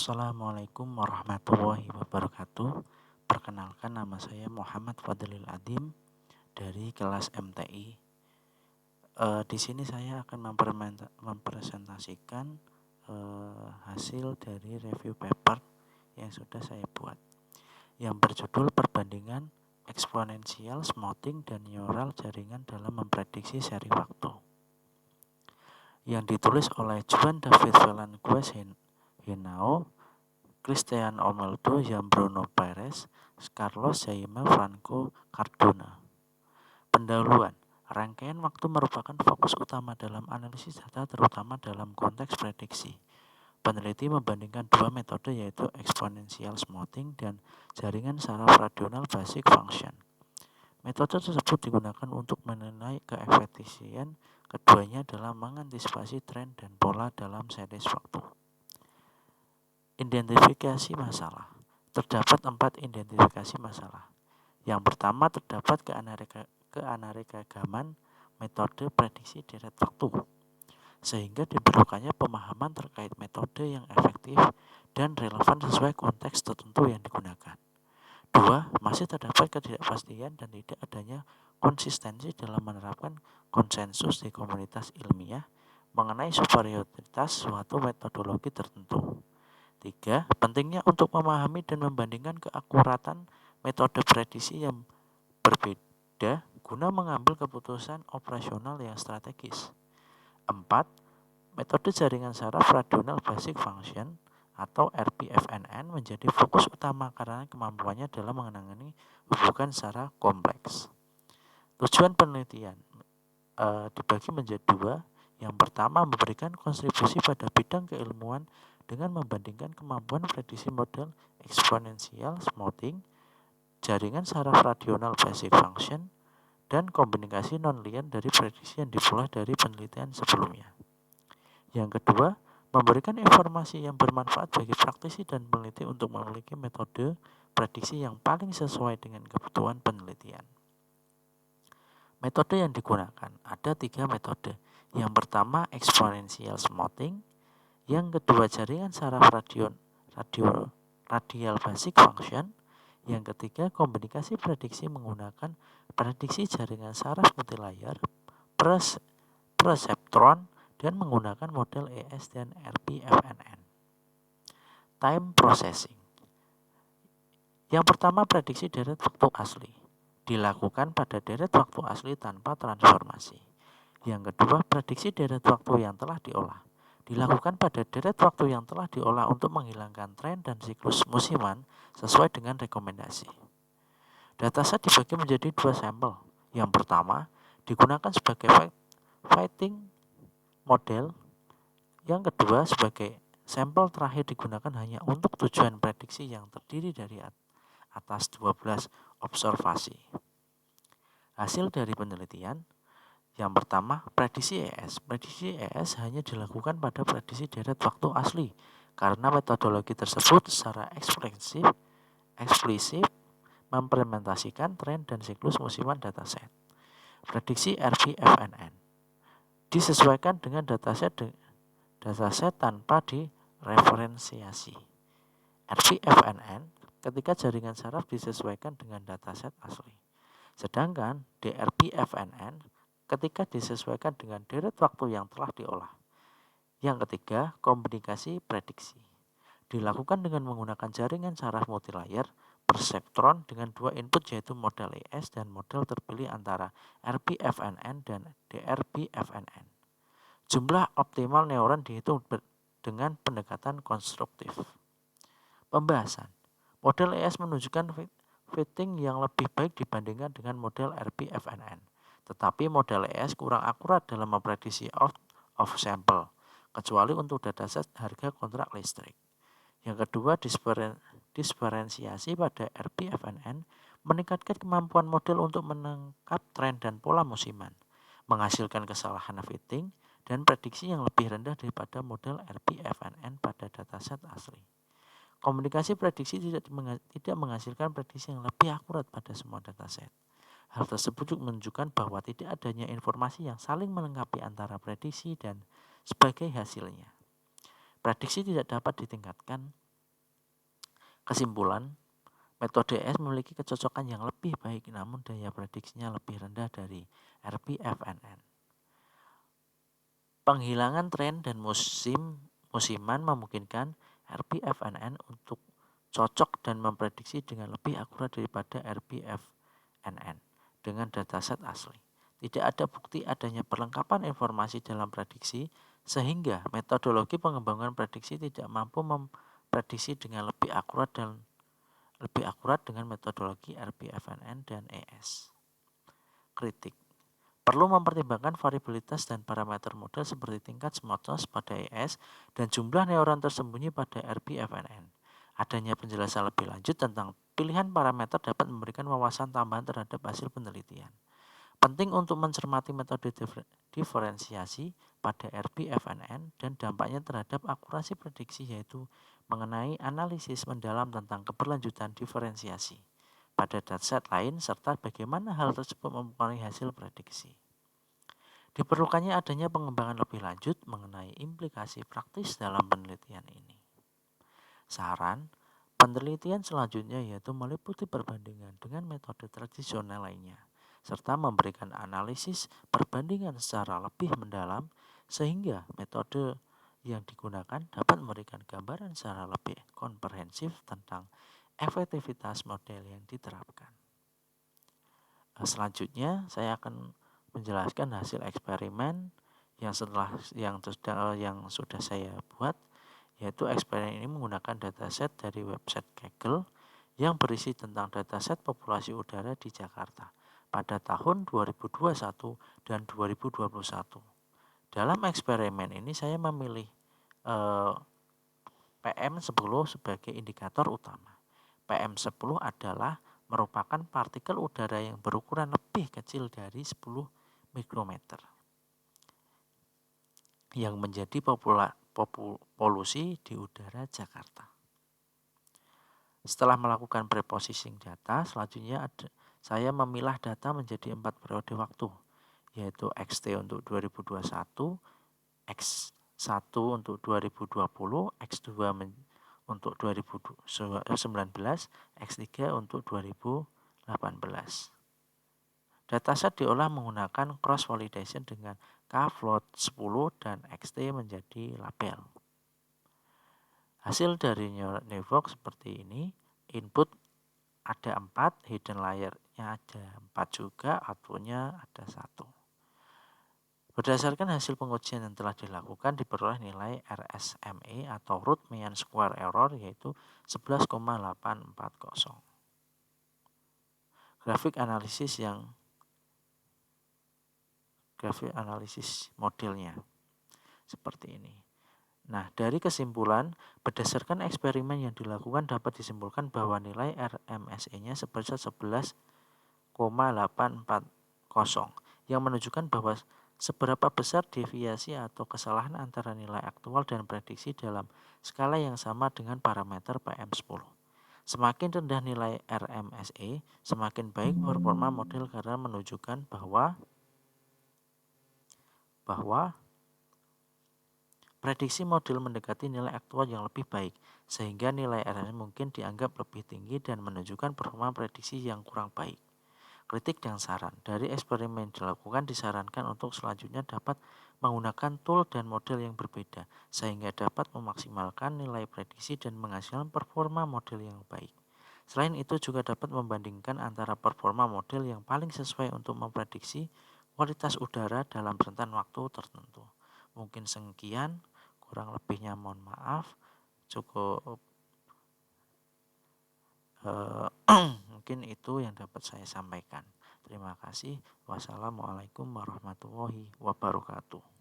Assalamualaikum warahmatullahi wabarakatuh. Perkenalkan, nama saya Muhammad Fadlil Adim dari kelas MTI. Di sini saya akan mempresentasikan hasil dari review paper yang sudah saya buat, yang berjudul Perbandingan Eksponensial Smoothing dan Neural Jaringan dalam Memprediksi Seri Waktu, yang ditulis oleh Juan David Velasquez Henao, Christian Omeldo, Bruno Perez, Carlos Jaime Franco Cardona. Pendahuluan. Rangkaian waktu merupakan fokus utama dalam analisis data, terutama dalam konteks prediksi. Peneliti membandingkan dua metode, yaitu exponential smoothing dan jaringan saraf radional basic function. Metode tersebut digunakan untuk menilai keefisiensian keduanya dalam mengantisipasi tren dan pola dalam series waktu. Identifikasi masalah. Terdapat 4 identifikasi masalah. Yang pertama, terdapat keanekaragaman metode prediksi deret waktu, sehingga diperlukannya pemahaman terkait metode yang efektif dan relevan sesuai konteks tertentu yang digunakan. 2. Masih terdapat ketidakpastian dan tidak adanya konsistensi dalam menerapkan konsensus di komunitas ilmiah mengenai superioritas suatu metodologi tertentu. 3. Pentingnya untuk memahami dan membandingkan keakuratan metode prediksi yang berbeda guna mengambil keputusan operasional yang strategis. 4. Metode jaringan saraf radional basic function atau RPFNN menjadi fokus utama karena kemampuannya dalam menangani hubungan secara kompleks. Tujuan penelitian dibagi menjadi 2. Yang pertama, memberikan kontribusi pada bidang keilmuan dengan membandingkan kemampuan prediksi model eksponensial smoothing, jaringan saraf radional basic function, dan komunikasi non-linear dari prediksi yang diperoleh dari penelitian sebelumnya. Yang kedua, memberikan informasi yang bermanfaat bagi praktisi dan peneliti untuk memiliki metode prediksi yang paling sesuai dengan kebutuhan penelitian. Metode yang digunakan, ada 3 metode. Yang pertama, exponential smoothing. Yang kedua, jaringan saraf radial basic function. Yang ketiga, komunikasi prediksi menggunakan prediksi jaringan saraf multilayer, perseptron, dan menggunakan model ES dan RPFNN. Time processing. Yang pertama, prediksi deret waktu asli. Dilakukan pada deret waktu asli tanpa transformasi. Yang kedua, prediksi deret waktu yang telah diolah. Dilakukan pada deret waktu yang telah diolah untuk menghilangkan tren dan siklus musiman sesuai dengan rekomendasi. Dataset dibagi menjadi 2 sampel. Yang pertama, digunakan sebagai fitting model. Yang kedua, sebagai sampel terakhir digunakan hanya untuk tujuan prediksi yang terdiri dari atas 12 observasi. Hasil dari penelitian. Yang pertama, prediksi ES. Prediksi ES hanya dilakukan pada prediksi deret waktu asli karena metodologi tersebut secara eksplisit mengimplementasikan tren dan siklus musiman dataset. Prediksi RPFNN disesuaikan dengan dataset tanpa direferensiasi. RPFNN ketika jaringan saraf disesuaikan dengan dataset asli. Sedangkan DRPFNN ketika disesuaikan dengan deret waktu yang telah diolah. Yang ketiga, komunikasi prediksi. Dilakukan dengan menggunakan jaringan saraf multilayer perseptron dengan 2 input, yaitu model ES dan model terpilih antara RPFNN dan DRPFNN. Jumlah optimal neuron dihitung dengan pendekatan konstruktif. Pembahasan. Model ES menunjukkan fitting yang lebih baik dibandingkan dengan model RPFNN. Tetapi model ES kurang akurat dalam memprediksi out of sample, kecuali untuk dataset harga kontrak listrik. Yang kedua, diferensiasi pada RPFNN meningkatkan kemampuan model untuk menangkap tren dan pola musiman, menghasilkan kesalahan fitting dan prediksi yang lebih rendah daripada model RPFNN pada dataset asli. Komunikasi prediksi tidak menghasilkan prediksi yang lebih akurat pada semua dataset. Hal tersebut menunjukkan bahwa tidak adanya informasi yang saling melengkapi antara prediksi dan sebagai hasilnya. Prediksi tidak dapat ditingkatkan Kesimpulan, metode ES memiliki kecocokan yang lebih baik namun daya prediksinya lebih rendah dari RPFNN. Penghilangan tren dan musiman memungkinkan RPFNN untuk cocok dan memprediksi dengan lebih akurat daripada RPFNN dengan dataset asli. Tidak ada bukti adanya perlengkapan informasi dalam prediksi, sehingga metodologi pengembangan prediksi tidak mampu memprediksi dengan lebih akurat dengan metodologi RPFNN dan ES. Kritik. Perlu mempertimbangkan variabilitas dan parameter model seperti tingkat smoothness pada ES dan jumlah neuron tersembunyi pada RPFNN. Adanya penjelasan lebih lanjut tentang pilihan parameter dapat memberikan wawasan tambahan terhadap hasil penelitian. Penting untuk mencermati metode diferensiasi pada RPFNN dan dampaknya terhadap akurasi prediksi, yaitu mengenai analisis mendalam tentang keberlanjutan diferensiasi pada dataset lain serta bagaimana hal tersebut mempengaruhi hasil prediksi. Diperlukannya adanya pengembangan lebih lanjut mengenai implikasi praktis dalam penelitian ini. Saran, penelitian selanjutnya yaitu meliputi perbandingan dengan metode tradisional lainnya, serta memberikan analisis perbandingan secara lebih mendalam sehingga metode yang digunakan dapat memberikan gambaran secara lebih komprehensif tentang efektivitas model yang diterapkan. Selanjutnya saya akan menjelaskan hasil eksperimen yang sudah saya buat, yaitu eksperimen ini menggunakan dataset dari website Kaggle yang berisi tentang dataset populasi udara di Jakarta pada tahun 2021 dan 2021. Dalam eksperimen ini saya memilih PM10 sebagai indikator utama. PM10 adalah merupakan partikel udara yang berukuran lebih kecil dari 10 mikrometer yang menjadi polusi di udara Jakarta. Setelah melakukan preprocessing data, selanjutnya saya memilah data menjadi 4 periode waktu, yaitu XT untuk 2021, X1 untuk 2020, X2 untuk 2019, X3 untuk 2018. Dataset diolah menggunakan cross validation dengan K-float 10 dan XT menjadi label. Hasil dari neural network seperti ini, input ada 4, hidden layer-nya ada 4 juga, output-nya ada 1. Berdasarkan hasil pengujian yang telah dilakukan, diperoleh nilai RSME atau root mean square error yaitu 11,840. Grafik analisis modelnya seperti ini. Nah, dari kesimpulan, berdasarkan eksperimen yang dilakukan dapat disimpulkan bahwa nilai RMSE-nya sebesar 11,840 yang menunjukkan bahwa seberapa besar deviasi atau kesalahan antara nilai aktual dan prediksi dalam skala yang sama dengan parameter PM10. Semakin rendah nilai RMSE, semakin baik performa model karena menunjukkan bahwa prediksi model mendekati nilai aktual yang lebih baik, sehingga nilai RMSE mungkin dianggap lebih tinggi dan menunjukkan performa prediksi yang kurang baik. Kritik dan saran dari eksperimen dilakukan disarankan untuk selanjutnya dapat menggunakan tool dan model yang berbeda, sehingga dapat memaksimalkan nilai prediksi dan menghasilkan performa model yang baik. Selain itu juga dapat membandingkan antara performa model yang paling sesuai untuk memprediksi kualitas udara dalam rentan waktu tertentu. Mungkin sekian, kurang lebihnya mohon maaf. Cukup mungkin itu yang dapat saya sampaikan. Terima kasih. Wassalamualaikum warahmatullahi wabarakatuh.